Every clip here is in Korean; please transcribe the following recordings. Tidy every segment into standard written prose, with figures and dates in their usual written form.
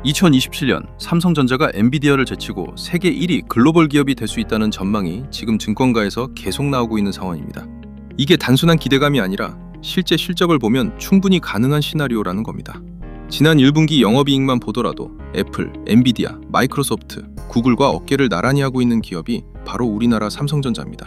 2027년 삼성전자가 엔비디아를 제치고 세계 1위 글로벌 기업이 될 수 있다는 전망이 지금 증권가에서 계속 나오고 있는 상황입니다. 이게 단순한 기대감이 아니라 실제 실적을 보면 충분히 가능한 시나리오라는 겁니다. 지난 1분기 영업이익만 보더라도 애플, 엔비디아, 마이크로소프트, 구글과 어깨를 나란히 하고 있는 기업이 바로 우리나라 삼성전자입니다.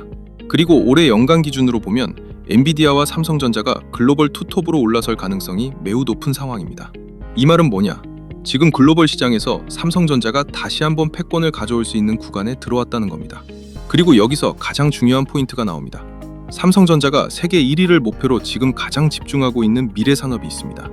그리고 올해 연간 기준으로 보면 엔비디아와 삼성전자가 글로벌 투톱으로 올라설 가능성이 매우 높은 상황입니다. 이 말은 뭐냐? 지금 글로벌 시장에서 삼성전자가 다시 한번 패권을 가져올 수 있는 구간에 들어왔다는 겁니다. 그리고 여기서 가장 중요한 포인트가 나옵니다. 삼성전자가 세계 1위를 목표로 지금 가장 집중하고 있는 미래 산업이 있습니다.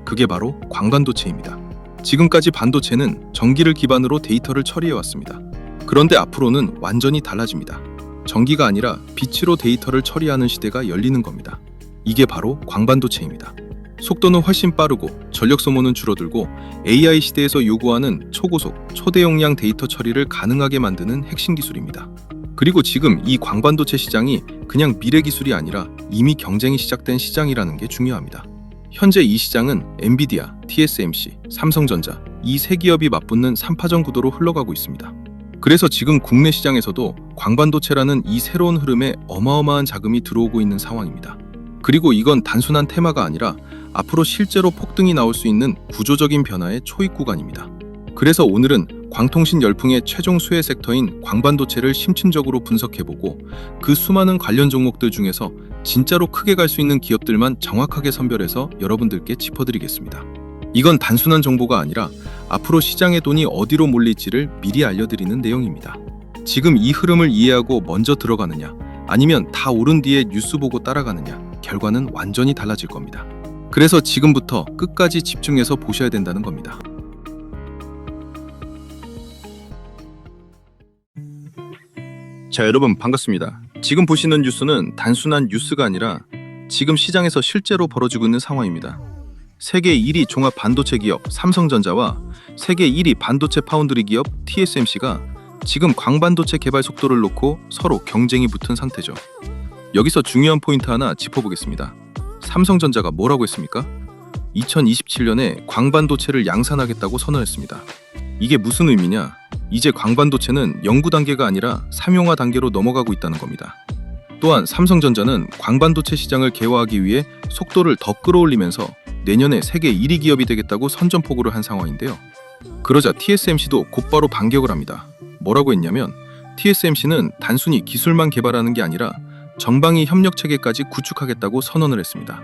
그게 바로 광반도체입니다. 지금까지 반도체는 전기를 기반으로 데이터를 처리해왔습니다. 그런데 앞으로는 완전히 달라집니다. 전기가 아니라 빛으로 데이터를 처리하는 시대가 열리는 겁니다. 이게 바로 광반도체입니다. 속도는 훨씬 빠르고 전력 소모는 줄어들고 AI 시대에서 요구하는 초고속, 초대용량 데이터 처리를 가능하게 만드는 핵심 기술입니다. 그리고 지금 이 광반도체 시장이 그냥 미래 기술이 아니라 이미 경쟁이 시작된 시장이라는 게 중요합니다. 현재 이 시장은 엔비디아, TSMC, 삼성전자 이 세 기업이 맞붙는 3파전 구도로 흘러가고 있습니다. 그래서 지금 국내 시장에서도 광반도체라는 이 새로운 흐름에 어마어마한 자금이 들어오고 있는 상황입니다. 그리고 이건 단순한 테마가 아니라 앞으로 실제로 폭등이 나올 수 있는 구조적인 변화의 초입 구간입니다. 그래서 오늘은 광통신 열풍의 최종 수혜 섹터인 광반도체를 심층적으로 분석해보고 그 수많은 관련 종목들 중에서 진짜로 크게 갈 수 있는 기업들만 정확하게 선별해서 여러분들께 짚어드리겠습니다. 이건 단순한 정보가 아니라 앞으로 시장의 돈이 어디로 몰릴지를 미리 알려드리는 내용입니다. 지금 이 흐름을 이해하고 먼저 들어가느냐 아니면 다 오른 뒤에 뉴스 보고 따라가느냐 결과는 완전히 달라질 겁니다. 그래서 지금부터 끝까지 집중해서 보셔야 된다는 겁니다. 자, 여러분 반갑습니다. 지금 보시는 뉴스는 단순한 뉴스가 아니라 지금 시장에서 실제로 벌어지고 있는 상황입니다. 세계 1위 종합 반도체 기업 삼성전자와 세계 1위 반도체 파운드리 기업 TSMC가 지금 광반도체 개발 속도를 놓고 서로 경쟁이 붙은 상태죠. 여기서 중요한 포인트 하나 짚어보겠습니다. 삼성전자가 뭐라고 했습니까? 2027년에 광반도체를 양산하겠다고 선언했습니다. 이게 무슨 의미냐? 이제 광반도체는 연구 단계가 아니라 상용화 단계로 넘어가고 있다는 겁니다. 또한 삼성전자는 광반도체 시장을 개화하기 위해 속도를 더 끌어올리면서 내년에 세계 1위 기업이 되겠다고 선전포고를 한 상황인데요. 그러자 TSMC도 곧바로 반격을 합니다. 뭐라고 했냐면 TSMC는 단순히 기술만 개발하는 게 아니라 전방위 협력 체계까지 구축하겠다고 선언을 했습니다.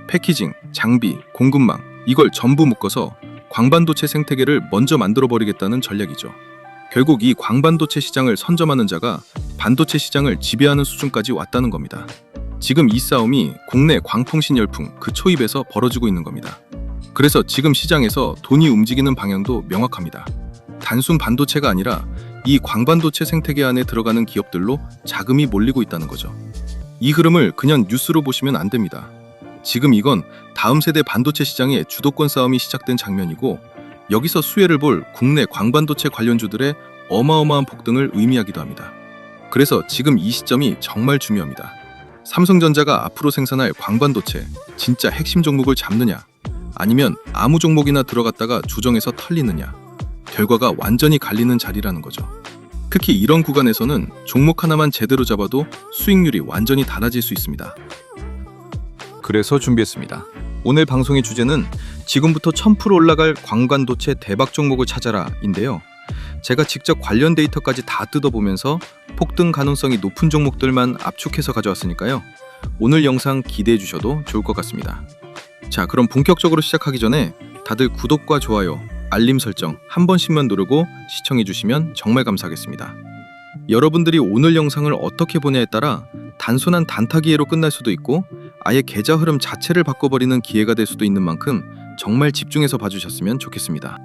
패키징, 장비, 공급망 이걸 전부 묶어서 광반도체 생태계를 먼저 만들어버리겠다는 전략이죠. 결국 이 광반도체 시장을 선점하는 자가 반도체 시장을 지배하는 수준까지 왔다는 겁니다. 지금 이 싸움이 국내 광통신 열풍 그 초입에서 벌어지고 있는 겁니다. 그래서 지금 시장에서 돈이 움직이는 방향도 명확합니다. 단순 반도체가 아니라 이 광반도체 생태계 안에 들어가는 기업들로 자금이 몰리고 있다는 거죠. 이 흐름을 그냥 뉴스로 보시면 안 됩니다. 지금 이건 다음 세대 반도체 시장의 주도권 싸움이 시작된 장면이고 여기서 수혜를 볼 국내 광반도체 관련주들의 어마어마한 폭등을 의미하기도 합니다. 그래서 지금 이 시점이 정말 중요합니다. 삼성전자가 앞으로 생산할 광반도체 진짜 핵심 종목을 잡느냐 아니면 아무 종목이나 들어갔다가 조정해서 털리느냐 결과가 완전히 갈리는 자리라는 거죠. 특히 이런 구간에서는 종목 하나만 제대로 잡아도 수익률이 완전히 달라질 수 있습니다. 그래서 준비했습니다. 오늘 방송의 주제는 지금부터 1000% 올라갈 광반도체 대박 종목을 찾아라 인데요. 제가 직접 관련 데이터까지 다 뜯어보면서 폭등 가능성이 높은 종목들만 압축해서 가져왔으니까요. 오늘 영상 기대해 주셔도 좋을 것 같습니다. 자, 그럼 본격적으로 시작하기 전에 다들 구독과 좋아요, 알림 설정 한 번씩만 누르고 시청해 주시면 정말 감사하겠습니다. 여러분들이 오늘 영상을 어떻게 보냐에 따라 단순한 단타 기회로 끝날 수도 있고 아예 계좌 흐름 자체를 바꿔버리는 기회가 될 수도 있는 만큼 정말 집중해서 봐주셨으면 좋겠습니다.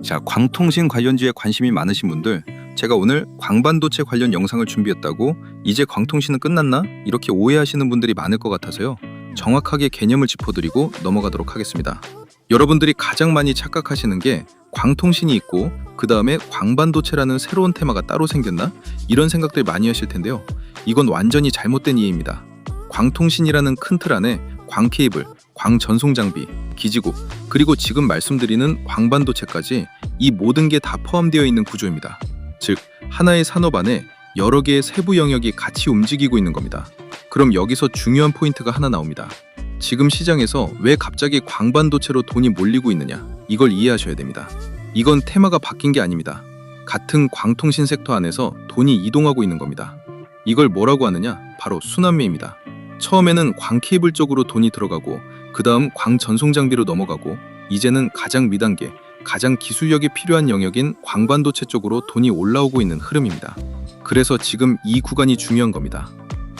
자, 광통신 관련주에 관심이 많으신 분들 제가 오늘 광반도체 관련 영상을 준비했다고 이제 광통신은 끝났나? 이렇게 오해하시는 분들이 많을 것 같아서요. 정확하게 개념을 짚어드리고 넘어가도록 하겠습니다. 여러분들이 가장 많이 착각하시는 게 광통신이 있고 그 다음에 광반도체라는 새로운 테마가 따로 생겼나? 이런 생각들 많이 하실 텐데요. 이건 완전히 잘못된 이해입니다. 광통신이라는 큰 틀 안에 광케이블, 광전송 장비, 기지국, 그리고 지금 말씀드리는 광반도체까지 이 모든 게 다 포함되어 있는 구조입니다. 즉, 하나의 산업 안에 여러 개의 세부 영역이 같이 움직이고 있는 겁니다. 그럼 여기서 중요한 포인트가 하나 나옵니다. 지금 시장에서 왜 갑자기 광반도체로 돈이 몰리고 있느냐, 이걸 이해하셔야 됩니다. 이건 테마가 바뀐 게 아닙니다. 같은 광통신 섹터 안에서 돈이 이동하고 있는 겁니다. 이걸 뭐라고 하느냐? 바로 순환매입니다. 처음에는 광케이블 쪽으로 돈이 들어가고 그 다음 광전송 장비로 넘어가고 이제는 가장 미단계, 가장 기술력이 필요한 영역인 광반도체 쪽으로 돈이 올라오고 있는 흐름입니다. 그래서 지금 이 구간이 중요한 겁니다.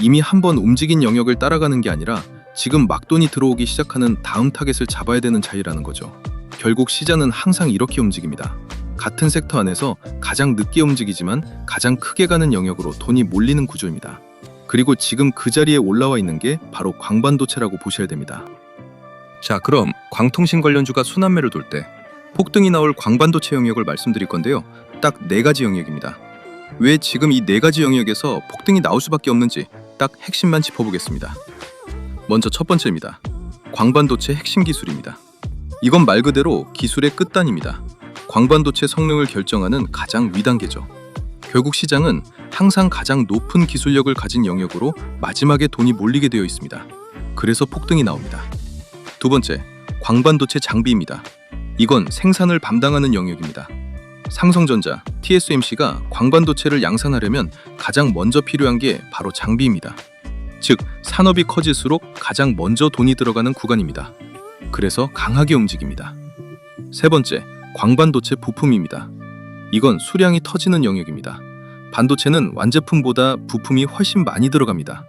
이미 한번 움직인 영역을 따라가는 게 아니라 지금 막 돈이 들어오기 시작하는 다음 타겟을 잡아야 되는 차이라는 거죠. 결국 시장은 항상 이렇게 움직입니다. 같은 섹터 안에서 가장 늦게 움직이지만 가장 크게 가는 영역으로 돈이 몰리는 구조입니다. 그리고 지금 그 자리에 올라와 있는 게 바로 광반도체라고 보셔야 됩니다. 자, 그럼 광통신 관련주가 순환매를 돌 때 폭등이 나올 광반도체 영역을 말씀드릴 건데요. 딱 4가지 영역입니다. 왜 지금 이 4가지 영역에서 폭등이 나올 수밖에 없는지 딱 핵심만 짚어보겠습니다. 먼저 첫 번째입니다. 광반도체 핵심 기술입니다. 이건 말 그대로 기술의 끝단입니다. 광반도체 성능을 결정하는 가장 위단계죠. 결국 시장은 항상 가장 높은 기술력을 가진 영역으로 마지막에 돈이 몰리게 되어 있습니다. 그래서 폭등이 나옵니다. 두 번째, 광반도체 장비입니다. 이건 생산을 담당하는 영역입니다. 삼성전자, TSMC가 광반도체를 양산하려면 가장 먼저 필요한 게 바로 장비입니다. 즉, 산업이 커질수록 가장 먼저 돈이 들어가는 구간입니다. 그래서 강하게 움직입니다. 세 번째, 광반도체 부품입니다. 이건 수량이 터지는 영역입니다. 반도체는 완제품보다 부품이 훨씬 많이 들어갑니다.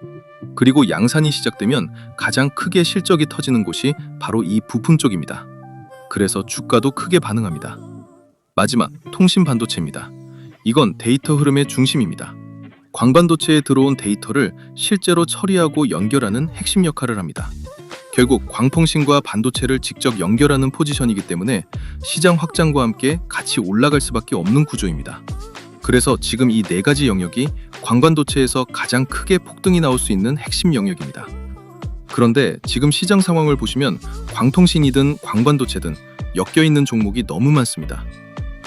그리고 양산이 시작되면 가장 크게 실적이 터지는 곳이 바로 이 부품 쪽입니다. 그래서 주가도 크게 반응합니다. 마지막, 통신 반도체입니다. 이건 데이터 흐름의 중심입니다. 광반도체에 들어온 데이터를 실제로 처리하고 연결하는 핵심 역할을 합니다. 결국 광통신과 반도체를 직접 연결하는 포지션이기 때문에 시장 확장과 함께 같이 올라갈 수밖에 없는 구조입니다. 그래서 지금 이 4가지 영역이 광반도체에서 가장 크게 폭등이 나올 수 있는 핵심 영역입니다. 그런데 지금 시장 상황을 보시면 광통신이든 광반도체든 엮여있는 종목이 너무 많습니다.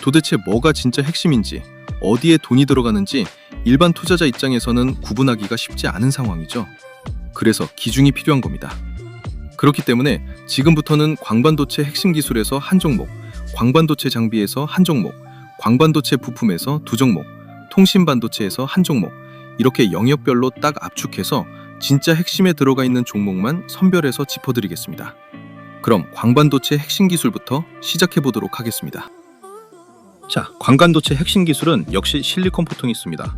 도대체 뭐가 진짜 핵심인지, 어디에 돈이 들어가는지 일반 투자자 입장에서는 구분하기가 쉽지 않은 상황이죠. 그래서 기중이 필요한 겁니다. 그렇기 때문에 지금부터는 광반도체 핵심 기술에서 한 종목, 광반도체 장비에서 한 종목, 광반도체 부품에서 2종목, 통신 반도체에서 한 종목, 이렇게 영역별로 딱 압축해서 진짜 핵심에 들어가 있는 종목만 선별해서 짚어드리겠습니다. 그럼 광반도체 핵심 기술부터 시작해 보도록 하겠습니다. 자, 광반도체 핵심 기술은 역시 실리콘 포토니스입니다.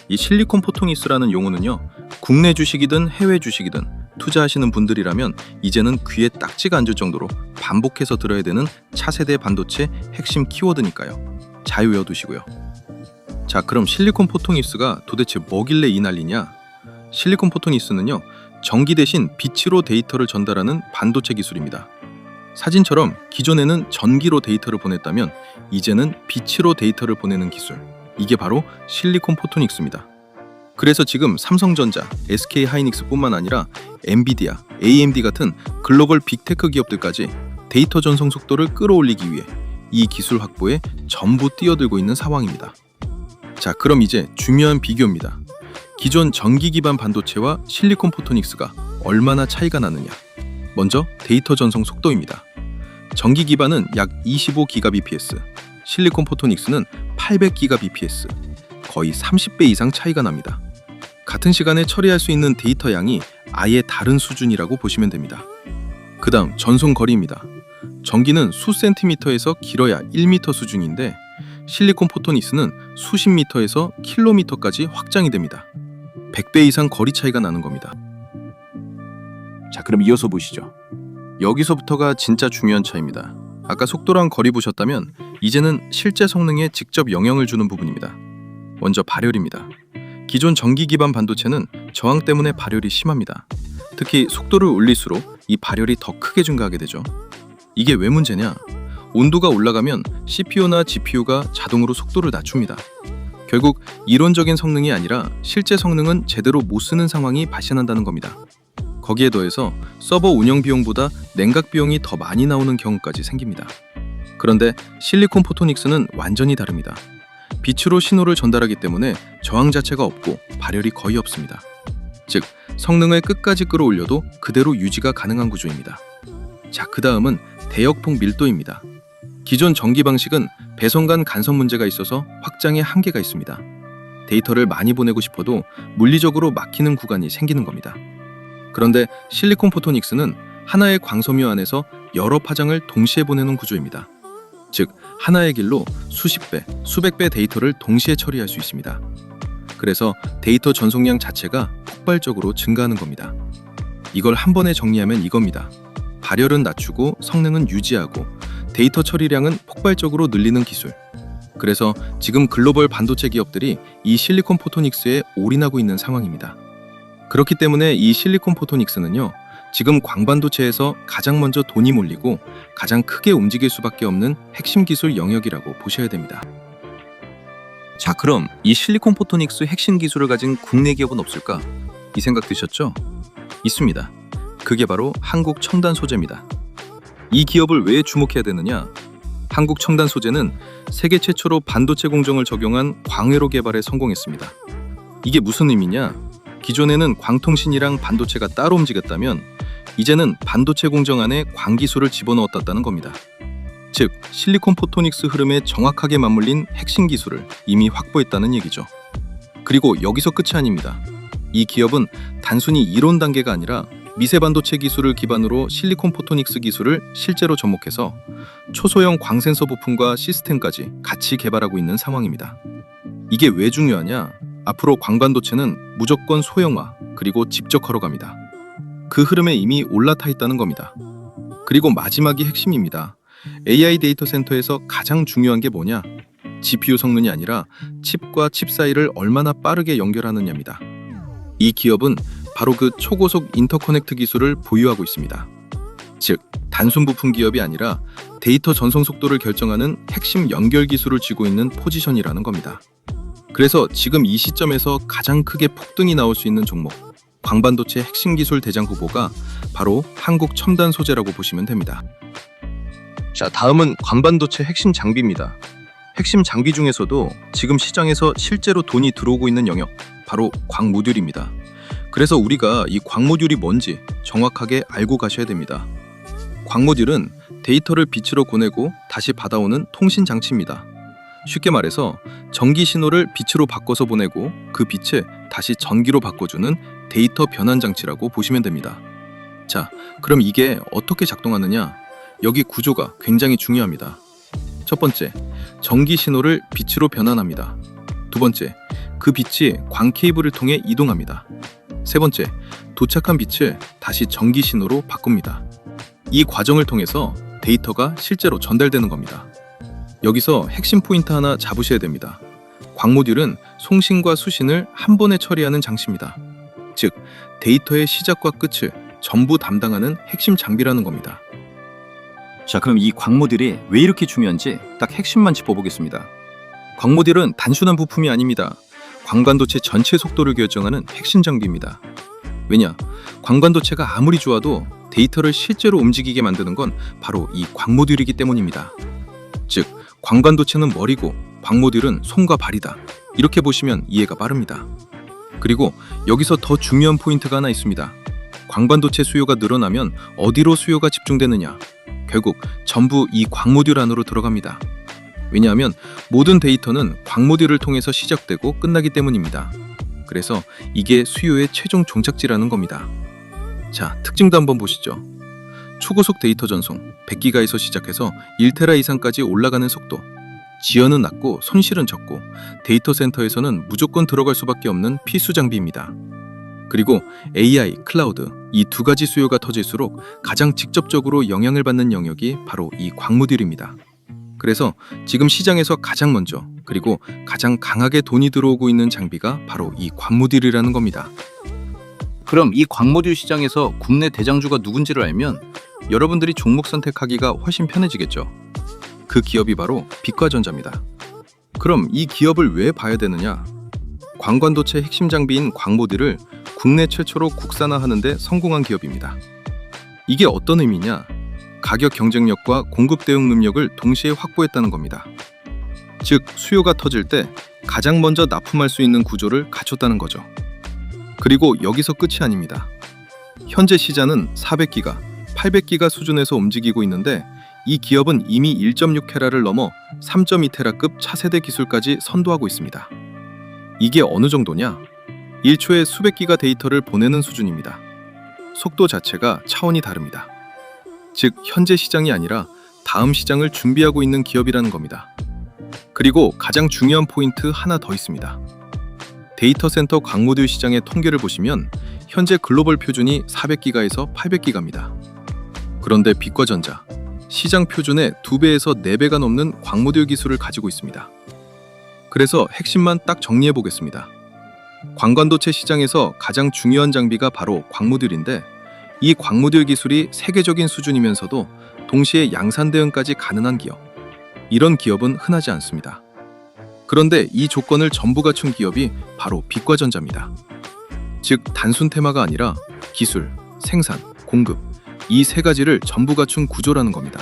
이 실리콘 포토니스라는 용어는요, 국내 주식이든 해외 주식이든 투자하시는 분들이라면 이제는 귀에 딱지가 앉을 정도로 반복해서 들어야 되는 차세대 반도체 핵심 키워드니까요. 잘 외워두시고요. 자, 그럼 실리콘 포토니스가 도대체 뭐길래 이 난리냐? 실리콘 포토니스는요, 전기 대신 빛으로 데이터를 전달하는 반도체 기술입니다. 사진처럼 기존에는 전기로 데이터를 보냈다면 이제는 빛으로 데이터를 보내는 기술, 이게 바로 실리콘 포토닉스입니다. 그래서 지금 삼성전자, SK하이닉스뿐만 아니라 엔비디아, AMD 같은 글로벌 빅테크 기업들까지 데이터 전송 속도를 끌어올리기 위해 이 기술 확보에 전부 뛰어들고 있는 상황입니다. 자, 그럼 이제 중요한 비교입니다. 기존 전기 기반 반도체와 실리콘 포토닉스가 얼마나 차이가 나느냐. 먼저 데이터 전송 속도입니다. 전기 기반은 약 25GBps, 실리콘 포토닉스는 800GBps, 거의 30배 이상 차이가 납니다. 같은 시간에 처리할 수 있는 데이터 양이 아예 다른 수준이라고 보시면 됩니다. 그 다음 전송 거리입니다. 전기는 수 센티미터에서 길어야 1m 수준인데 실리콘 포토닉스는 수십 미터에서 킬로미터까지 확장이 됩니다. 100배 이상 거리 차이가 나는 겁니다. 자, 그럼 이어서 보시죠. 여기서부터가 진짜 중요한 차이입니다. 아까 속도랑 거리 보셨다면 이제는 실제 성능에 직접 영향을 주는 부분입니다. 먼저 발열입니다. 기존 전기 기반 반도체는 저항 때문에 발열이 심합니다. 특히 속도를 올릴수록 이 발열이 더 크게 증가하게 되죠. 이게 왜 문제냐? 온도가 올라가면 CPU나 GPU가 자동으로 속도를 낮춥니다. 결국 이론적인 성능이 아니라 실제 성능은 제대로 못 쓰는 상황이 발생한다는 겁니다. 거기에 더해서 서버 운영 비용보다 냉각 비용이 더 많이 나오는 경우까지 생깁니다. 그런데 실리콘 포토닉스는 완전히 다릅니다. 빛으로 신호를 전달하기 때문에 저항 자체가 없고 발열이 거의 없습니다. 즉, 성능을 끝까지 끌어올려도 그대로 유지가 가능한 구조입니다. 자, 그 다음은 대역폭 밀도입니다. 기존 전기 방식은 배선 간 간섭 문제가 있어서 확장에 한계가 있습니다. 데이터를 많이 보내고 싶어도 물리적으로 막히는 구간이 생기는 겁니다. 그런데 실리콘 포토닉스는 하나의 광섬유 안에서 여러 파장을 동시에 보내는 구조입니다. 즉, 하나의 길로 수십 배, 수백 배 데이터를 동시에 처리할 수 있습니다. 그래서 데이터 전송량 자체가 폭발적으로 증가하는 겁니다. 이걸 한 번에 정리하면 이겁니다. 발열은 낮추고 성능은 유지하고 데이터 처리량은 폭발적으로 늘리는 기술. 그래서 지금 글로벌 반도체 기업들이 이 실리콘 포토닉스에 올인하고 있는 상황입니다. 그렇기 때문에 이 실리콘 포토닉스는요, 지금 광반도체에서 가장 먼저 돈이 몰리고 가장 크게 움직일 수밖에 없는 핵심 기술 영역이라고 보셔야 됩니다. 자, 그럼 이 실리콘 포토닉스 핵심 기술을 가진 국내 기업은 없을까? 이 생각 드셨죠? 있습니다. 그게 바로 한국 첨단 소재입니다. 이 기업을 왜 주목해야 되느냐? 한국 첨단 소재는 세계 최초로 반도체 공정을 적용한 광회로 개발에 성공했습니다. 이게 무슨 의미냐? 기존에는 광통신이랑 반도체가 따로 움직였다면 이제는 반도체 공정 안에 광기술을 집어넣었다는 겁니다. 즉, 실리콘 포토닉스 흐름에 정확하게 맞물린 핵심 기술을 이미 확보했다는 얘기죠. 그리고 여기서 끝이 아닙니다. 이 기업은 단순히 이론 단계가 아니라 미세 반도체 기술을 기반으로 실리콘 포토닉스 기술을 실제로 접목해서 초소형 광센서 부품과 시스템까지 같이 개발하고 있는 상황입니다. 이게 왜 중요하냐? 앞으로 광반도체는 무조건 소형화 그리고 집적화로 갑니다. 그 흐름에 이미 올라타 있다는 겁니다. 그리고 마지막이 핵심입니다. AI 데이터 센터에서 가장 중요한 게 뭐냐? GPU 성능이 아니라 칩과 칩 사이를 얼마나 빠르게 연결하느냐입니다. 이 기업은 바로 그 초고속 인터커넥트 기술을 보유하고 있습니다. 즉, 단순 부품 기업이 아니라 데이터 전송 속도를 결정하는 핵심 연결 기술을 쥐고 있는 포지션이라는 겁니다. 그래서 지금 이 시점에서 가장 크게 폭등이 나올 수 있는 종목, 광반도체 핵심 기술 대장 후보가 바로 한국 첨단 소재라고 보시면 됩니다. 자, 다음은 광반도체 핵심 장비입니다. 핵심 장비 중에서도 지금 시장에서 실제로 돈이 들어오고 있는 영역, 바로 광모듈입니다. 그래서 우리가 이 광모듈이 뭔지 정확하게 알고 가셔야 됩니다. 광모듈은 데이터를 빛으로 보내고 다시 받아오는 통신 장치입니다. 쉽게 말해서 전기 신호를 빛으로 바꿔서 보내고 그 빛을 다시 전기로 바꿔주는 데이터 변환 장치라고 보시면 됩니다. 자, 그럼 이게 어떻게 작동하느냐? 여기 구조가 굉장히 중요합니다. 첫 번째, 전기 신호를 빛으로 변환합니다. 두 번째, 그 빛이 광 케이블을 통해 이동합니다. 세 번째, 도착한 빛을 다시 전기 신호로 바꿉니다. 이 과정을 통해서 데이터가 실제로 전달되는 겁니다. 여기서 핵심 포인트 하나 잡으셔야 됩니다. 광모듈은 송신과 수신을 한 번에 처리하는 장치입니다. 즉, 데이터의 시작과 끝을 전부 담당하는 핵심 장비라는 겁니다. 자, 그럼 이 광모듈이 왜 이렇게 중요한지 딱 핵심만 짚어보겠습니다. 광모듈은 단순한 부품이 아닙니다. 광반도체 전체 속도를 결정하는 핵심 장비입니다. 왜냐? 광반도체가 아무리 좋아도 데이터를 실제로 움직이게 만드는 건 바로 이 광모듈이기 때문입니다. 즉, 광반도체는 머리고 광모듈은 손과 발이다. 이렇게 보시면 이해가 빠릅니다. 그리고 여기서 더 중요한 포인트가 하나 있습니다. 광반도체 수요가 늘어나면 어디로 수요가 집중되느냐? 결국 전부 이 광모듈 안으로 들어갑니다. 왜냐하면 모든 데이터는 광모듈을 통해서 시작되고 끝나기 때문입니다. 그래서 이게 수요의 최종 종착지라는 겁니다. 자, 특징도 한번 보시죠. 초고속 데이터 전송 100기가에서 시작해서 1테라 이상까지 올라가는 속도. 지연은 낮고 손실은 적고 데이터 센터에서는 무조건 들어갈 수밖에 없는 필수 장비입니다. 그리고 AI, 클라우드 이 두 가지 수요가 터질수록 가장 직접적으로 영향을 받는 영역이 바로 이 광모듈입니다. 그래서 지금 시장에서 가장 먼저 그리고 가장 강하게 돈이 들어오고 있는 장비가 바로 이 광모듈이라는 겁니다. 그럼 이 광모듈 시장에서 국내 대장주가 누군지를 알면 여러분들이 종목 선택하기가 훨씬 편해지겠죠. 그 기업이 바로 빛과전자입니다. 그럼 이 기업을 왜 봐야 되느냐? 광반도체 핵심 장비인 광모듈을 국내 최초로 국산화하는 데 성공한 기업입니다. 이게 어떤 의미냐? 가격 경쟁력과 공급 대응 능력을 동시에 확보했다는 겁니다. 즉, 수요가 터질 때 가장 먼저 납품할 수 있는 구조를 갖췄다는 거죠. 그리고 여기서 끝이 아닙니다. 현재 시장은 400기가, 800기가 수준에서 움직이고 있는데 이 기업은 이미 1.6테라를 넘어 3.2테라급 차세대 기술까지 선도하고 있습니다. 이게 어느 정도냐? 1초에 수백 기가 데이터를 보내는 수준입니다. 속도 자체가 차원이 다릅니다. 즉, 현재 시장이 아니라 다음 시장을 준비하고 있는 기업이라는 겁니다. 그리고 가장 중요한 포인트 하나 더 있습니다. 데이터 센터 광모듈 시장의 통계를 보시면 현재 글로벌 표준이 400기가에서 800기가입니다. 그런데 빛과전자, 시장 표준의 2배에서 4배가 넘는 광모듈 기술을 가지고 있습니다. 그래서 핵심만 딱 정리해 보겠습니다. 광관도체 시장에서 가장 중요한 장비가 바로 광모듈인데 이 광모듈 기술이 세계적인 수준이면서도 동시에 양산 대응까지 가능한 기업. 이런 기업은 흔하지 않습니다. 그런데 이 조건을 전부 갖춘 기업이 바로 빛과전자입니다. 즉, 단순 테마가 아니라 기술, 생산, 공급, 이 세 가지를 전부 갖춘 구조라는 겁니다.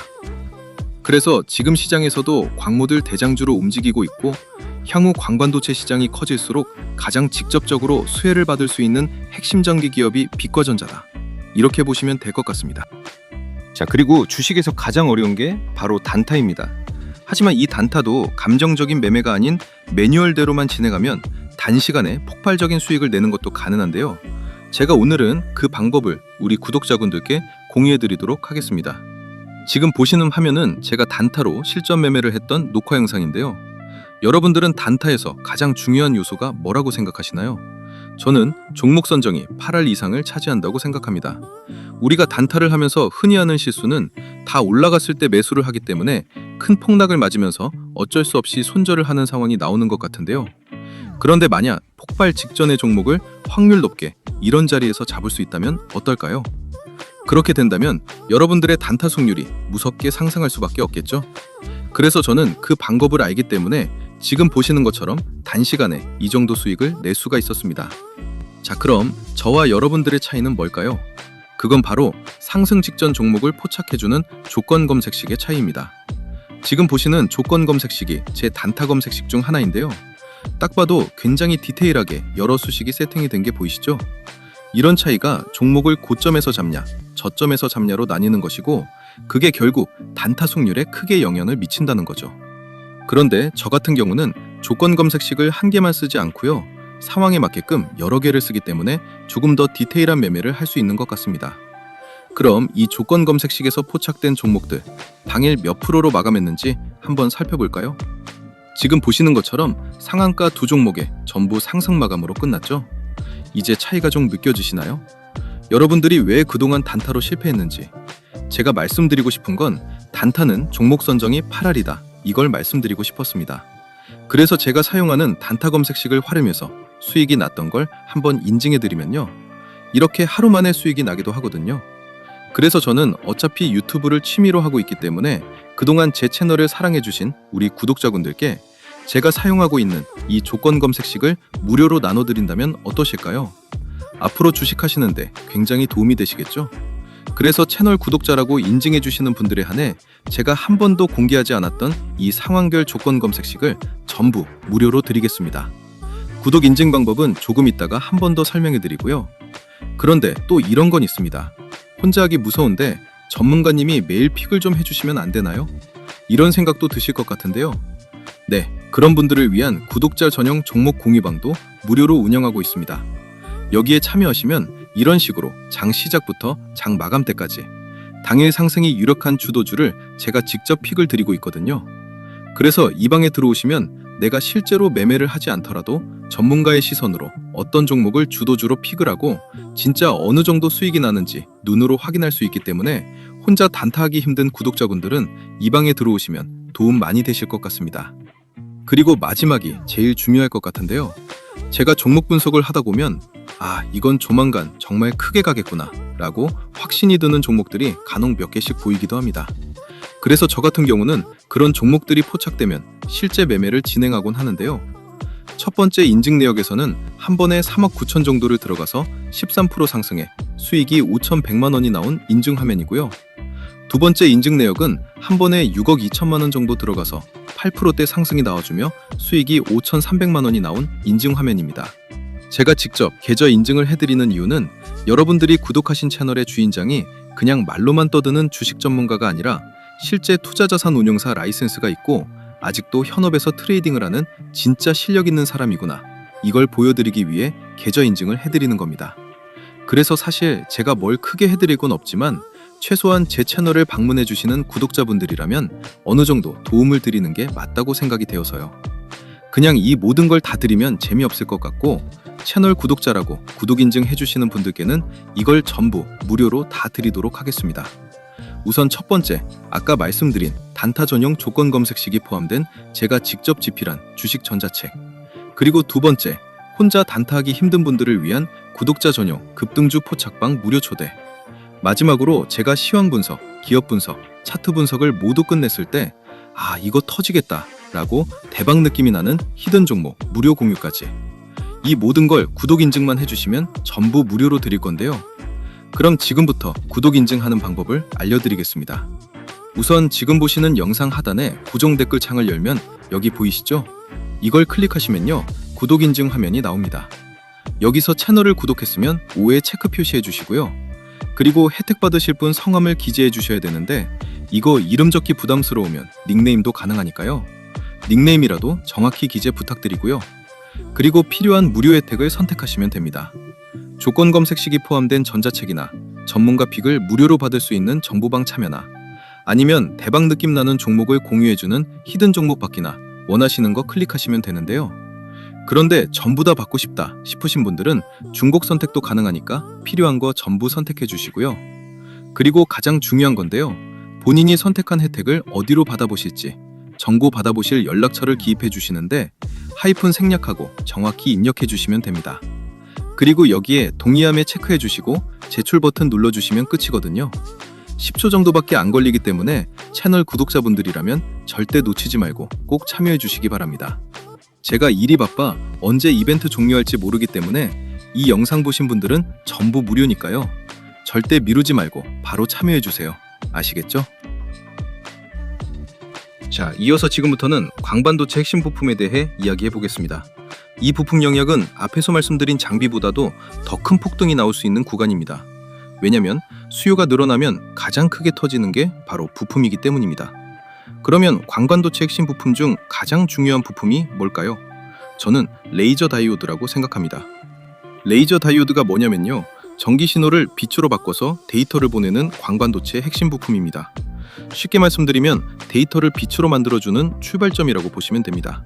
그래서 지금 시장에서도 광모듈 대장주로 움직이고 있고 향후 광관도체 시장이 커질수록 가장 직접적으로 수혜를 받을 수 있는 핵심 장비 기업이 빛과전자다. 이렇게 보시면 될 것 같습니다. 자, 그리고 주식에서 가장 어려운 게 바로 단타입니다. 하지만 이 단타도 감정적인 매매가 아닌 매뉴얼대로만 진행하면 단시간에 폭발적인 수익을 내는 것도 가능한데요. 제가 오늘은 그 방법을 우리 구독자분들께 공유해드리도록 하겠습니다. 지금 보시는 화면은 제가 단타로 실전 매매를 했던 녹화 영상인데요. 여러분들은 단타에서 가장 중요한 요소가 뭐라고 생각하시나요? 저는 종목 선정이 8할 이상을 차지한다고 생각합니다. 우리가 단타를 하면서 흔히 하는 실수는 다 올라갔을 때 매수를 하기 때문에 큰 폭락을 맞으면서 어쩔 수 없이 손절을 하는 상황이 나오는 것 같은데요. 그런데 만약 폭발 직전의 종목을 확률 높게 이런 자리에서 잡을 수 있다면 어떨까요? 그렇게 된다면 여러분들의 단타 승률이 무섭게 상승할 수밖에 없겠죠? 그래서 저는 그 방법을 알기 때문에 지금 보시는 것처럼 단시간에 이 정도 수익을 낼 수가 있었습니다. 자, 그럼 저와 여러분들의 차이는 뭘까요? 그건 바로 상승 직전 종목을 포착해주는 조건 검색식의 차이입니다. 지금 보시는 조건 검색식이 제 단타 검색식 중 하나인데요. 딱 봐도 굉장히 디테일하게 여러 수식이 세팅이 된 게 보이시죠? 이런 차이가 종목을 고점에서 잡냐, 저점에서 잡냐로 나뉘는 것이고 그게 결국 단타 승률에 크게 영향을 미친다는 거죠. 그런데 저 같은 경우는 조건 검색식을 한 개만 쓰지 않고요. 상황에 맞게끔 여러 개를 쓰기 때문에 조금 더 디테일한 매매를 할 수 있는 것 같습니다. 그럼 이 조건 검색식에서 포착된 종목들 당일 몇 프로로 마감했는지 한번 살펴볼까요? 지금 보시는 것처럼 상한가 두 종목에 전부 상승 마감으로 끝났죠? 이제 차이가 좀 느껴지시나요? 여러분들이 왜 그동안 단타로 실패했는지 제가 말씀드리고 싶은 건 단타는 종목 선정이 8할이다. 이걸 말씀드리고 싶었습니다. 그래서 제가 사용하는 단타 검색식을 활용해서 수익이 났던 걸 한번 인증해드리면요. 이렇게 하루 만에 수익이 나기도 하거든요. 그래서 저는 어차피 유튜브를 취미로 하고 있기 때문에 그동안 제 채널을 사랑해주신 우리 구독자분들께 제가 사용하고 있는 이 조건 검색식을 무료로 나눠드린다면 어떠실까요? 앞으로 주식하시는데 굉장히 도움이 되시겠죠? 그래서 채널 구독자라고 인증해주시는 분들에 한해 제가 한 번도 공개하지 않았던 이 상황별 조건 검색식을 전부 무료로 드리겠습니다. 구독 인증 방법은 조금 있다가 한 번 더 설명해드리고요. 그런데 또 이런 건 있습니다. 혼자 하기 무서운데 전문가님이 매일 픽을 좀 해주시면 안 되나요? 이런 생각도 드실 것 같은데요. 네, 그런 분들을 위한 구독자 전용 종목 공유방도 무료로 운영하고 있습니다. 여기에 참여하시면 이런 식으로 장 시작부터 장 마감 때까지 당일 상승이 유력한 주도주를 제가 직접 픽을 드리고 있거든요. 그래서 이 방에 들어오시면 내가 실제로 매매를 하지 않더라도 전문가의 시선으로 어떤 종목을 주도주로 픽을 하고 진짜 어느 정도 수익이 나는지 눈으로 확인할 수 있기 때문에 혼자 단타하기 힘든 구독자분들은 이 방에 들어오시면 도움 많이 되실 것 같습니다. 그리고 마지막이 제일 중요할 것 같은데요. 제가 종목 분석을 하다 보면 이건 조만간 정말 크게 가겠구나 라고 확신이 드는 종목들이 간혹 몇 개씩 보이기도 합니다. 그래서 저 같은 경우는 그런 종목들이 포착되면 실제 매매를 진행하곤 하는데요. 첫 번째 인증 내역에서는 한 번에 3억 9천 정도를 들어가서 13% 상승해 수익이 5,100만 원이 나온 인증 화면이고요. 두 번째 인증 내역은 한 번에 6억 2천만 원 정도 들어가서 8%대 상승이 나와주며 수익이 5,300만 원이 나온 인증 화면입니다. 제가 직접 계좌 인증을 해드리는 이유는 여러분들이 구독하신 채널의 주인장이 그냥 말로만 떠드는 주식 전문가가 아니라 실제 투자자산 운용사 라이센스가 있고 아직도 현업에서 트레이딩을 하는 진짜 실력 있는 사람이구나. 이걸 보여드리기 위해 계좌 인증을 해드리는 겁니다. 그래서 사실 제가 뭘 크게 해드릴 건 없지만 최소한 제 채널을 방문해 주시는 구독자분들이라면 어느 정도 도움을 드리는 게 맞다고 생각이 되어서요. 그냥 이 모든 걸 다 드리면 재미없을 것 같고 채널 구독자라고 구독 인증 해주시는 분들께는 이걸 전부 무료로 다 드리도록 하겠습니다. 우선 첫 번째, 아까 말씀드린 단타 전용 조건 검색식이 포함된 제가 직접 집필한 주식 전자책. 그리고 두 번째, 혼자 단타하기 힘든 분들을 위한 구독자 전용 급등주 포착방 무료 초대. 마지막으로 제가 시황 분석, 기업 분석, 차트 분석을 모두 끝냈을 때 이거 터지겠다 라고 대박 느낌이 나는 히든 종목 무료 공유까지. 이 모든 걸 구독 인증만 해주시면 전부 무료로 드릴 건데요. 그럼 지금부터 구독 인증하는 방법을 알려드리겠습니다. 우선 지금 보시는 영상 하단에 고정 댓글 창을 열면 여기 보이시죠? 이걸 클릭하시면요, 구독 인증 화면이 나옵니다. 여기서 채널을 구독했으면 5에 체크 표시해 주시고요. 그리고 혜택 받으실 분 성함을 기재해 주셔야 되는데 이거 이름 적기 부담스러우면 닉네임도 가능하니까요. 닉네임이라도 정확히 기재 부탁드리고요. 그리고 필요한 무료 혜택을 선택하시면 됩니다. 조건 검색식이 포함된 전자책이나 전문가 픽을 무료로 받을 수 있는 정보방 참여나 아니면 대박 느낌 나는 종목을 공유해주는 히든 종목 받기나 원하시는 거 클릭하시면 되는데요. 그런데 전부 다 받고 싶다 싶으신 분들은 중복 선택도 가능하니까 필요한 거 전부 선택해 주시고요. 그리고 가장 중요한 건데요. 본인이 선택한 혜택을 어디로 받아보실지 정보 받아보실 연락처를 기입해 주시는데 하이픈 생략하고 정확히 입력해 주시면 됩니다. 그리고 여기에 동의함에 체크해 주시고 제출 버튼 눌러주시면 끝이거든요. 10초 정도밖에 안 걸리기 때문에 채널 구독자분들이라면 절대 놓치지 말고 꼭 참여해 주시기 바랍니다. 제가 일이 바빠 언제 이벤트 종료할지 모르기 때문에 이 영상 보신 분들은 전부 무료니까요. 절대 미루지 말고 바로 참여해 주세요. 아시겠죠? 자, 이어서 지금부터는 광반도체 핵심 부품에 대해 이야기해 보겠습니다. 이 부품 영역은 앞에서 말씀드린 장비보다도 더 큰 폭등이 나올 수 있는 구간입니다. 왜냐면 수요가 늘어나면 가장 크게 터지는 게 바로 부품이기 때문입니다. 그러면 광반도체 핵심 부품 중 가장 중요한 부품이 뭘까요? 저는 레이저 다이오드라고 생각합니다. 레이저 다이오드가 뭐냐면요, 전기 신호를 빛으로 바꿔서 데이터를 보내는 광반도체 핵심 부품입니다. 쉽게 말씀드리면 데이터를 빛으로 만들어주는 출발점이라고 보시면 됩니다.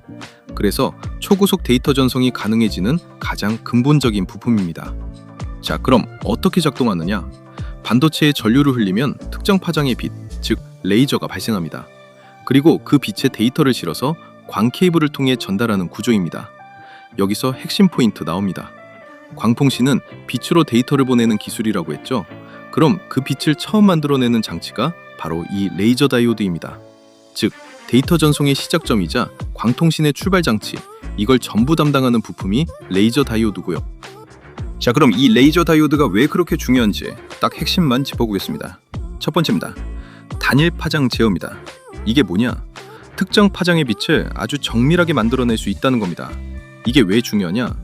그래서 초고속 데이터 전송이 가능해지는 가장 근본적인 부품입니다. 자, 그럼 어떻게 작동하느냐? 반도체에 전류를 흘리면 특정 파장의 빛, 즉 레이저가 발생합니다. 그리고 그 빛에 데이터를 실어서 광 케이블을 통해 전달하는 구조입니다. 여기서 핵심 포인트 나옵니다. 광통신은 빛으로 데이터를 보내는 기술이라고 했죠. 그럼 그 빛을 처음 만들어내는 장치가 바로 이 레이저 다이오드입니다. 즉, 데이터 전송의 시작점이자 광통신의 출발 장치, 이걸 전부 담당하는 부품이 레이저 다이오드고요. 자, 그럼 이 레이저 다이오드가 왜 그렇게 중요한지 딱 핵심만 짚어보겠습니다. 첫 번째입니다. 단일 파장 제어입니다. 이게 뭐냐? 특정 파장의 빛을 아주 정밀하게 만들어낼 수 있다는 겁니다. 이게 왜 중요하냐?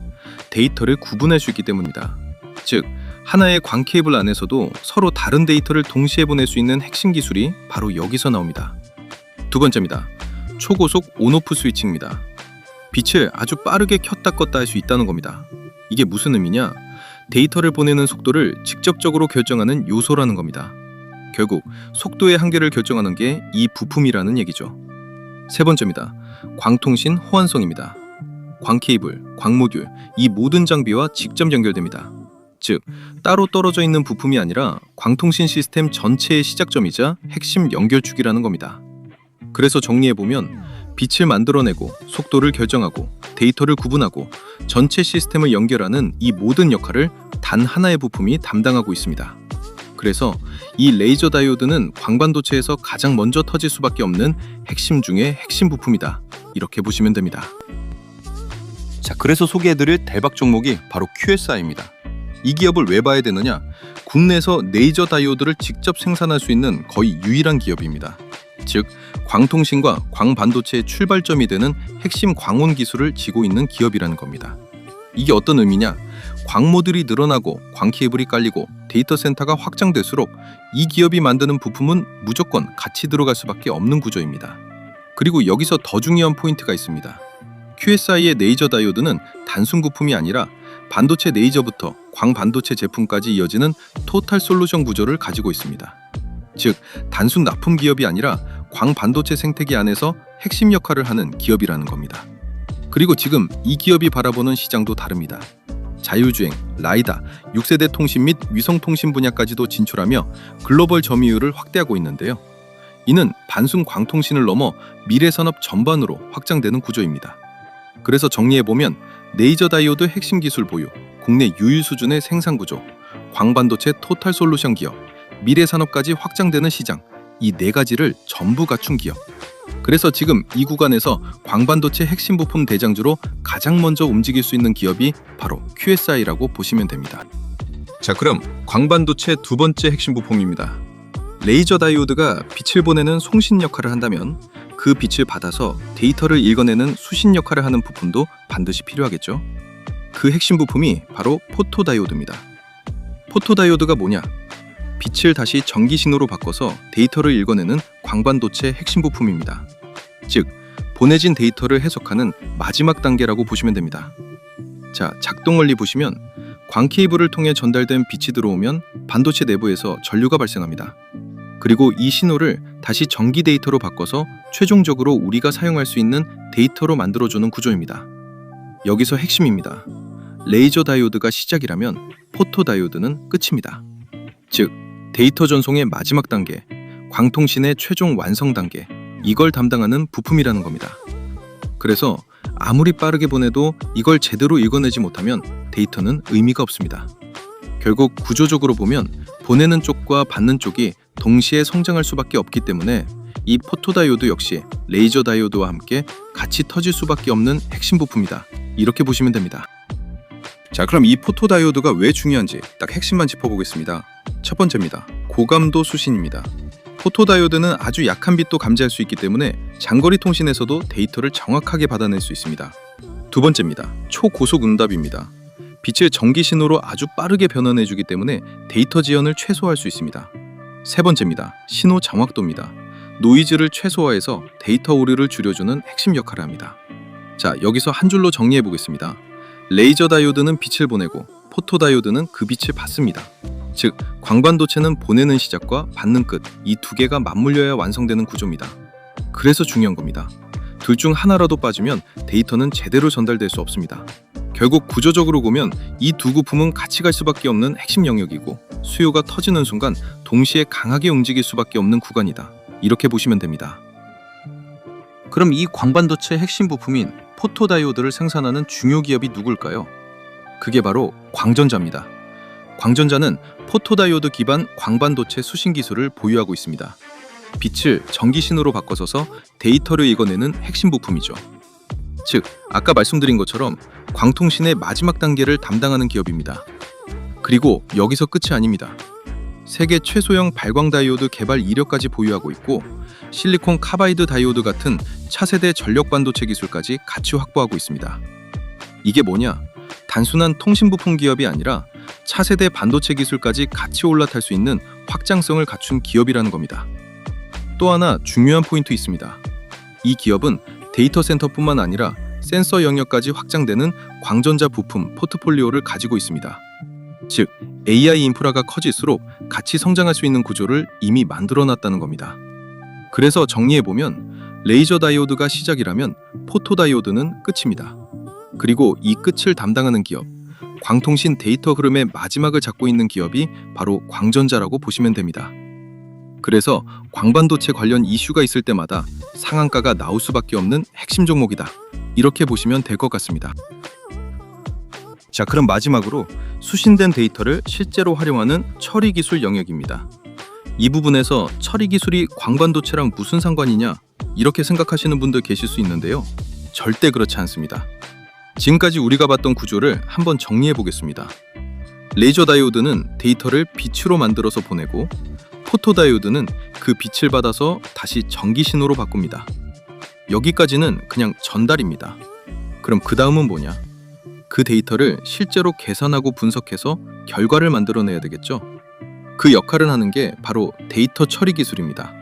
데이터를 구분할 수 있기 때문입니다. 즉, 하나의 광 케이블 안에서도 서로 다른 데이터를 동시에 보낼 수 있는 핵심 기술이 바로 여기서 나옵니다. 두 번째입니다. 초고속 온오프 스위칭입니다. 빛을 아주 빠르게 켰다 껐다 할 수 있다는 겁니다. 이게 무슨 의미냐? 데이터를 보내는 속도를 직접적으로 결정하는 요소라는 겁니다. 결국 속도의 한계를 결정하는 게 이 부품이라는 얘기죠. 세 번째입니다. 광통신 호환성입니다. 광 케이블, 광 모듈, 이 모든 장비와 직접 연결됩니다. 즉, 따로 떨어져 있는 부품이 아니라 광통신 시스템 전체의 시작점이자 핵심 연결축이라는 겁니다. 그래서 정리해보면 빛을 만들어내고 속도를 결정하고 데이터를 구분하고 전체 시스템을 연결하는 이 모든 역할을 단 하나의 부품이 담당하고 있습니다. 그래서 이 레이저 다이오드는 광반도체에서 가장 먼저 터질 수밖에 없는 핵심 중의 핵심 부품이다. 이렇게 보시면 됩니다. 자, 그래서 소개해드릴 대박 종목이 바로 QSI입니다. 이 기업을 왜 봐야 되느냐? 국내에서 레이저 다이오드를 직접 생산할 수 있는 거의 유일한 기업입니다. 즉, 광통신과 광반도체의 출발점이 되는 핵심 광원 기술을 지고 있는 기업이라는 겁니다. 이게 어떤 의미냐? 광모들이 늘어나고 광케이블이 깔리고 데이터 센터가 확장될수록 이 기업이 만드는 부품은 무조건 같이 들어갈 수밖에 없는 구조입니다. 그리고 여기서 더 중요한 포인트가 있습니다. QSI의 레이저 다이오드는 단순 부품이 아니라 반도체 레이저부터 광반도체 제품까지 이어지는 토탈 솔루션 구조를 가지고 있습니다. 즉, 단순 납품 기업이 아니라 광반도체 생태계 안에서 핵심 역할을 하는 기업이라는 겁니다. 그리고 지금 이 기업이 바라보는 시장도 다릅니다. 자율주행, 라이다, 6세대 통신 및 위성통신 분야까지도 진출하며 글로벌 점유율을 확대하고 있는데요. 이는 단순 광통신을 넘어 미래 산업 전반으로 확장되는 구조입니다. 그래서 정리해보면 레이저 다이오드 핵심 기술 보유, 국내 유일 수준의 생산 구조, 광반도체 토탈 솔루션 기업, 미래 산업까지 확장되는 시장, 이 네 가지를 전부 갖춘 기업. 그래서 지금 이 구간에서 광반도체 핵심 부품 대장주로 가장 먼저 움직일 수 있는 기업이 바로 QSI라고 보시면 됩니다. 자, 그럼 광반도체 두 번째 핵심 부품입니다. 레이저 다이오드가 빛을 보내는 송신 역할을 한다면 그 빛을 받아서 데이터를 읽어내는 수신 역할을 하는 부품도 반드시 필요하겠죠. 그 핵심 부품이 바로 포토다이오드입니다. 포토다이오드가 뭐냐? 빛을 다시 전기 신호로 바꿔서 데이터를 읽어내는 광반도체 핵심 부품입니다. 즉, 보내진 데이터를 해석하는 마지막 단계라고 보시면 됩니다. 자, 작동 원리 보시면 광 케이블을 통해 전달된 빛이 들어오면 반도체 내부에서 전류가 발생합니다. 그리고 이 신호를 다시 전기 데이터로 바꿔서 최종적으로 우리가 사용할 수 있는 데이터로 만들어주는 구조입니다. 여기서 핵심입니다. 레이저 다이오드가 시작이라면 포토다이오드는 끝입니다. 즉, 데이터 전송의 마지막 단계, 광통신의 최종 완성 단계, 이걸 담당하는 부품이라는 겁니다. 그래서 아무리 빠르게 보내도 이걸 제대로 읽어내지 못하면 데이터는 의미가 없습니다. 결국 구조적으로 보면 보내는 쪽과 받는 쪽이 동시에 성장할 수밖에 없기 때문에 이 포토다이오드 역시 레이저 다이오드와 함께 같이 터질 수밖에 없는 핵심 부품이다. 이렇게 보시면 됩니다. 자, 그럼 이 포토다이오드가 왜 중요한지 딱 핵심만 짚어보겠습니다. 첫 번째입니다. 고감도 수신입니다. 포토다이오드는 아주 약한 빛도 감지할 수 있기 때문에 장거리 통신에서도 데이터를 정확하게 받아낼 수 있습니다. 두 번째입니다. 초고속 응답입니다. 빛을 전기 신호로 아주 빠르게 변환해주기 때문에 데이터 지연을 최소화할 수 있습니다. 세 번째입니다. 신호 정확도입니다. 노이즈를 최소화해서 데이터 오류를 줄여주는 핵심 역할을 합니다. 자, 여기서 한 줄로 정리해 보겠습니다. 레이저 다이오드는 빛을 보내고 포토다이오드는 그 빛을 받습니다. 즉, 광반도체는 보내는 시작과 받는 끝, 이 두 개가 맞물려야 완성되는 구조입니다. 그래서 중요한 겁니다. 둘 중 하나라도 빠지면 데이터는 제대로 전달될 수 없습니다. 결국 구조적으로 보면 이 두 부품은 같이 갈 수밖에 없는 핵심 영역이고 수요가 터지는 순간 동시에 강하게 움직일 수밖에 없는 구간이다. 이렇게 보시면 됩니다. 그럼 이 광반도체 핵심 부품인 포토다이오드를 생산하는 중요 기업이 누굴까요? 그게 바로 광전자입니다. 광전자는 포토다이오드 기반 광반도체 수신 기술을 보유하고 있습니다. 빛을 전기 신호로 바꿔서서 데이터를 읽어내는 핵심 부품이죠. 즉, 아까 말씀드린 것처럼 광통신의 마지막 단계를 담당하는 기업입니다. 그리고 여기서 끝이 아닙니다. 세계 최소형 발광 다이오드 개발 이력까지 보유하고 있고 실리콘 카바이드 다이오드 같은 차세대 전력 반도체 기술까지 같이 확보하고 있습니다. 이게 뭐냐? 단순한 통신 부품 기업이 아니라 차세대 반도체 기술까지 같이 올라탈 수 있는 확장성을 갖춘 기업이라는 겁니다. 또 하나 중요한 포인트 있습니다. 이 기업은 데이터 센터뿐만 아니라 센서 영역까지 확장되는 광전자 부품 포트폴리오를 가지고 있습니다. 즉, AI 인프라가 커질수록 같이 성장할 수 있는 구조를 이미 만들어놨다는 겁니다. 그래서 정리해보면 레이저 다이오드가 시작이라면 포토다이오드는 끝입니다. 그리고 이 끝을 담당하는 기업, 광통신 데이터 흐름의 마지막을 잡고 있는 기업이 바로 광전자라고 보시면 됩니다. 그래서 광반도체 관련 이슈가 있을 때마다 상한가가 나올 수밖에 없는 핵심 종목이다. 이렇게 보시면 될 것 같습니다. 자, 그럼 마지막으로 수신된 데이터를 실제로 활용하는 처리 기술 영역입니다. 이 부분에서 처리 기술이 광반도체랑 무슨 상관이냐? 이렇게 생각하시는 분들 계실 수 있는데요. 절대 그렇지 않습니다. 지금까지 우리가 봤던 구조를 한번 정리해 보겠습니다. 레이저 다이오드는 데이터를 빛으로 만들어서 보내고 포토 다이오드는 그 빛을 받아서 다시 전기 신호로 바꿉니다. 여기까지는 그냥 전달입니다. 그럼 그 다음은 뭐냐? 그 데이터를 실제로 계산하고 분석해서 결과를 만들어내야 되겠죠? 그 역할을 하는 게 바로 데이터 처리 기술입니다.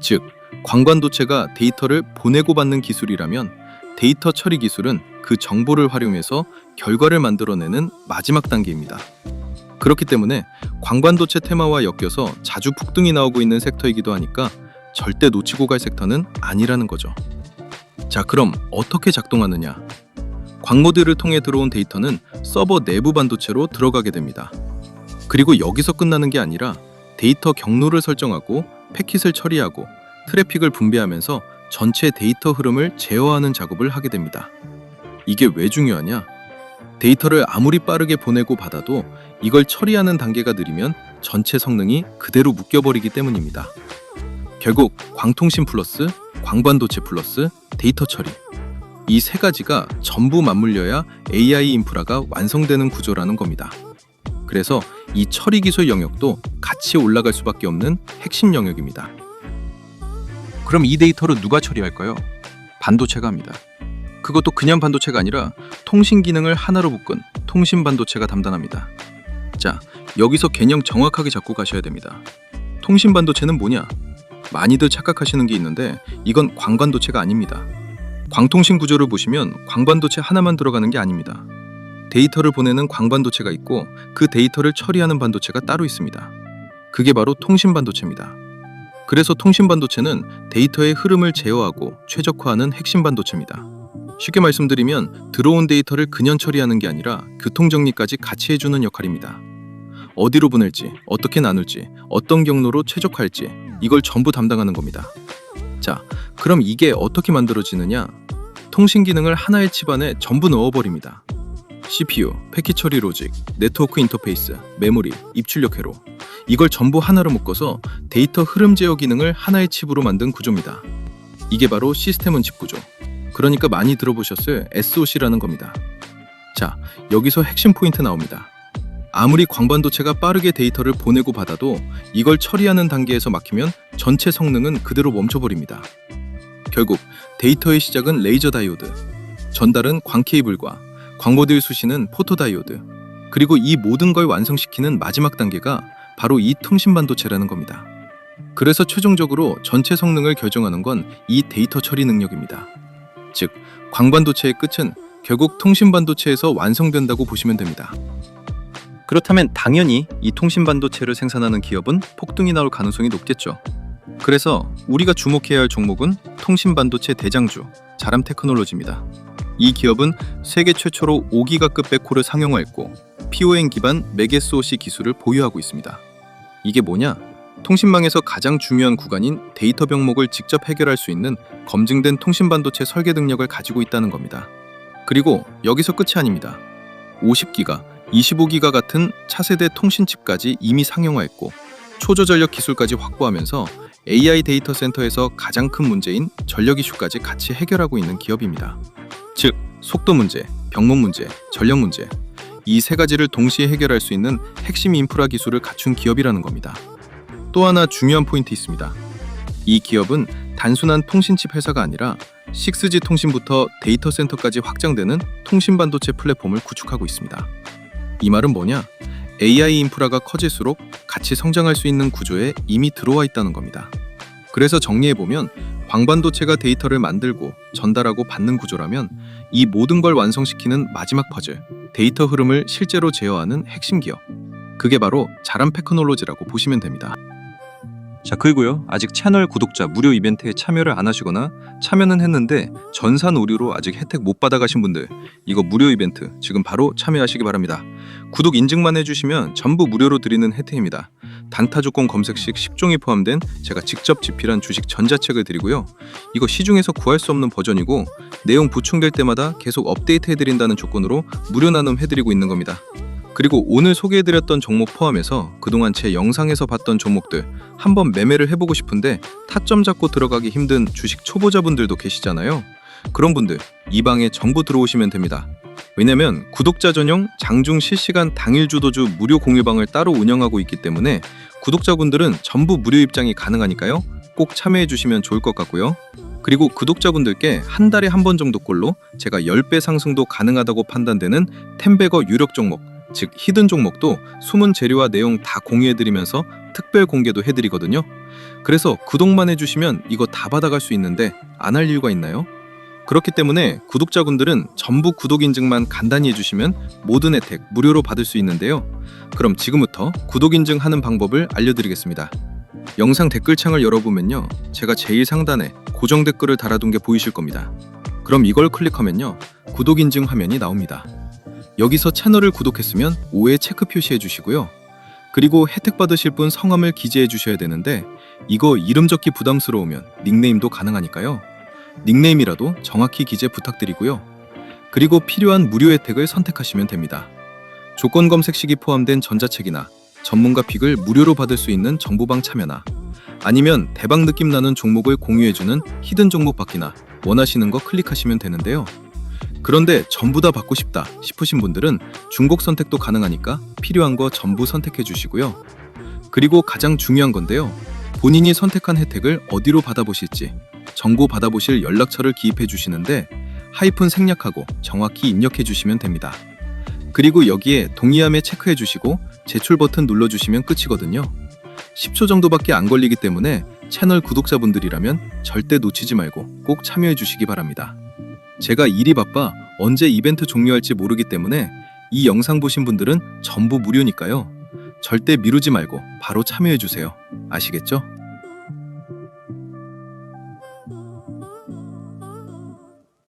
즉, 광관도체가 데이터를 보내고 받는 기술이라면 데이터 처리 기술은 그 정보를 활용해서 결과를 만들어내는 마지막 단계입니다. 그렇기 때문에 광관도체 테마와 엮여서 자주 폭등이 나오고 있는 섹터이기도 하니까 절대 놓치고 갈 섹터는 아니라는 거죠. 자, 그럼 어떻게 작동하느냐? 광모드를 통해 들어온 데이터는 서버 내부 반도체로 들어가게 됩니다. 그리고 여기서 끝나는 게 아니라 데이터 경로를 설정하고 패킷을 처리하고 트래픽을 분배하면서 전체 데이터 흐름을 제어하는 작업을 하게 됩니다. 이게 왜 중요하냐? 데이터를 아무리 빠르게 보내고 받아도 이걸 처리하는 단계가 느리면 전체 성능이 그대로 묶여버리기 때문입니다. 결국 광통신 플러스 광반도체 플러스 데이터 처리, 이 세 가지가 전부 맞물려야 AI 인프라가 완성되는 구조라는 겁니다. 그래서 이 처리 기술 영역도 같이 올라갈 수밖에 없는 핵심 영역입니다. 그럼 이 데이터를 누가 처리할까요? 반도체가 합니다. 그것도 그냥 반도체가 아니라 통신 기능을 하나로 묶은 통신 반도체가 담당합니다. 자, 여기서 개념 정확하게 잡고 가셔야 됩니다. 통신 반도체는 뭐냐? 많이들 착각하시는 게 있는데 이건 광반도체가 아닙니다. 광통신 구조를 보시면 광반도체 하나만 들어가는 게 아닙니다. 데이터를 보내는 광반도체가 있고 그 데이터를 처리하는 반도체가 따로 있습니다. 그게 바로 통신 반도체입니다. 그래서 통신 반도체는 데이터의 흐름을 제어하고 최적화하는 핵심 반도체입니다. 쉽게 말씀드리면 들어온 데이터를 그냥 처리하는 게 아니라 교통정리까지 같이 해주는 역할입니다. 어디로 보낼지, 어떻게 나눌지, 어떤 경로로 최적화할지 이걸 전부 담당하는 겁니다. 자, 그럼 이게 어떻게 만들어지느냐? 통신 기능을 하나의 칩 안에 전부 넣어버립니다. CPU, 패킷 처리 로직, 네트워크 인터페이스, 메모리, 입출력 회로, 이걸 전부 하나로 묶어서 데이터 흐름 제어 기능을 하나의 칩으로 만든 구조입니다. 이게 바로 시스템 온 칩 구조, 그러니까 많이 들어보셨을 SoC라는 겁니다. 자, 여기서 핵심 포인트 나옵니다. 아무리 광반도체가 빠르게 데이터를 보내고 받아도 이걸 처리하는 단계에서 막히면 전체 성능은 그대로 멈춰버립니다. 결국 데이터의 시작은 레이저 다이오드, 전달은 광 케이블과 광모드의 수신은 포토 다이오드, 그리고 이 모든 걸 완성시키는 마지막 단계가 바로 이 통신 반도체라는 겁니다. 그래서 최종적으로 전체 성능을 결정하는 건 이 데이터 처리 능력입니다. 즉, 광반도체의 끝은 결국 통신 반도체에서 완성된다고 보시면 됩니다. 그렇다면 당연히 이 통신 반도체를 생산하는 기업은 폭등이 나올 가능성이 높겠죠. 그래서 우리가 주목해야 할 종목은 통신 반도체 대장주 자람 테크놀로지입니다. 이 기업은 세계 최초로 5기가급 백코를 상용화했고 PON 기반 맥 SoC 기술을 보유하고 있습니다. 이게 뭐냐? 통신망에서 가장 중요한 구간인 데이터 병목을 직접 해결할 수 있는 검증된 통신 반도체 설계 능력을 가지고 있다는 겁니다. 그리고 여기서 끝이 아닙니다. 50기가, 25기가 같은 차세대 통신칩까지 이미 상용화했고 초저전력 기술까지 확보하면서 AI 데이터 센터에서 가장 큰 문제인 전력 이슈까지 같이 해결하고 있는 기업입니다. 즉, 속도 문제, 병목 문제, 전력 문제, 이 세 가지를 동시에 해결할 수 있는 핵심 인프라 기술을 갖춘 기업이라는 겁니다. 또 하나 중요한 포인트 있습니다. 이 기업은 단순한 통신칩 회사가 아니라 6G 통신부터 데이터 센터까지 확장되는 통신 반도체 플랫폼을 구축하고 있습니다. 이 말은 뭐냐? AI 인프라가 커질수록 같이 성장할 수 있는 구조에 이미 들어와 있다는 겁니다. 그래서 정리해보면 광반도체가 데이터를 만들고 전달하고 받는 구조라면 이 모든 걸 완성시키는 마지막 퍼즐, 데이터 흐름을 실제로 제어하는 핵심 기업, 그게 바로 자람 테크놀로지라고 보시면 됩니다. 자, 그리고요, 아직 채널 구독자 무료 이벤트에 참여를 안 하시거나 참여는 했는데 전산 오류로 아직 혜택 못 받아가신 분들, 이거 무료 이벤트 지금 바로 참여하시기 바랍니다. 구독 인증만 해주시면 전부 무료로 드리는 혜택입니다. 단타 조건 검색 시 10종이 포함된 제가 직접 집필한 주식 전자책을 드리고요. 이거 시중에서 구할 수 없는 버전이고 내용 보충될 때마다 계속 업데이트 해드린다는 조건으로 무료 나눔 해드리고 있는 겁니다. 그리고 오늘 소개해드렸던 종목 포함해서 그동안 제 영상에서 봤던 종목들 한번 매매를 해보고 싶은데 타점 잡고 들어가기 힘든 주식 초보자분들도 계시잖아요. 그런 분들 이 방에 전부 들어오시면 됩니다. 왜냐면 구독자 전용 장중 실시간 당일 주도주 무료 공유방을 따로 운영하고 있기 때문에 구독자분들은 전부 무료 입장이 가능하니까요. 꼭 참여해 주시면 좋을 것 같고요. 그리고 구독자분들께 한 달에 한 번 정도꼴로 제가 10배 상승도 가능하다고 판단되는 템베거 유력 종목, 즉 히든 종목도 숨은 재료와 내용 다 공유해드리면서 특별 공개도 해드리거든요. 그래서 구독만 해주시면 이거 다 받아갈 수 있는데 안 할 이유가 있나요? 그렇기 때문에 구독자분들은 전부 구독 인증만 간단히 해주시면 모든 혜택 무료로 받을 수 있는데요. 그럼 지금부터 구독 인증하는 방법을 알려드리겠습니다. 영상 댓글창을 열어보면요, 제가 제일 상단에 고정 댓글을 달아둔 게 보이실 겁니다. 그럼 이걸 클릭하면요, 구독 인증 화면이 나옵니다. 여기서 채널을 구독했으면 5에 체크 표시해 주시고요. 그리고 혜택 받으실 분 성함을 기재해 주셔야 되는데 이거 이름 적기 부담스러우면 닉네임도 가능하니까요. 닉네임이라도 정확히 기재 부탁드리고요. 그리고 필요한 무료 혜택을 선택하시면 됩니다. 조건 검색 시기 포함된 전자책이나 전문가 픽을 무료로 받을 수 있는 정보방 참여나 아니면 대박 느낌 나는 종목을 공유해주는 히든 종목 받기나 원하시는 거 클릭하시면 되는데요. 그런데 전부 다 받고 싶다 싶으신 분들은 중복 선택도 가능하니까 필요한 거 전부 선택해 주시고요. 그리고 가장 중요한 건데요. 본인이 선택한 혜택을 어디로 받아보실지 정보 받아보실 연락처를 기입해 주시는데 하이픈 생략하고 정확히 입력해 주시면 됩니다. 그리고 여기에 동의함에 체크해 주시고 제출 버튼 눌러 주시면 끝이거든요. 10초 정도밖에 안 걸리기 때문에 채널 구독자분들이라면 절대 놓치지 말고 꼭 참여해 주시기 바랍니다. 제가 일이 바빠 언제 이벤트 종료할지 모르기 때문에 이 영상 보신 분들은 전부 무료니까요. 절대 미루지 말고 바로 참여해 주세요. 아시겠죠?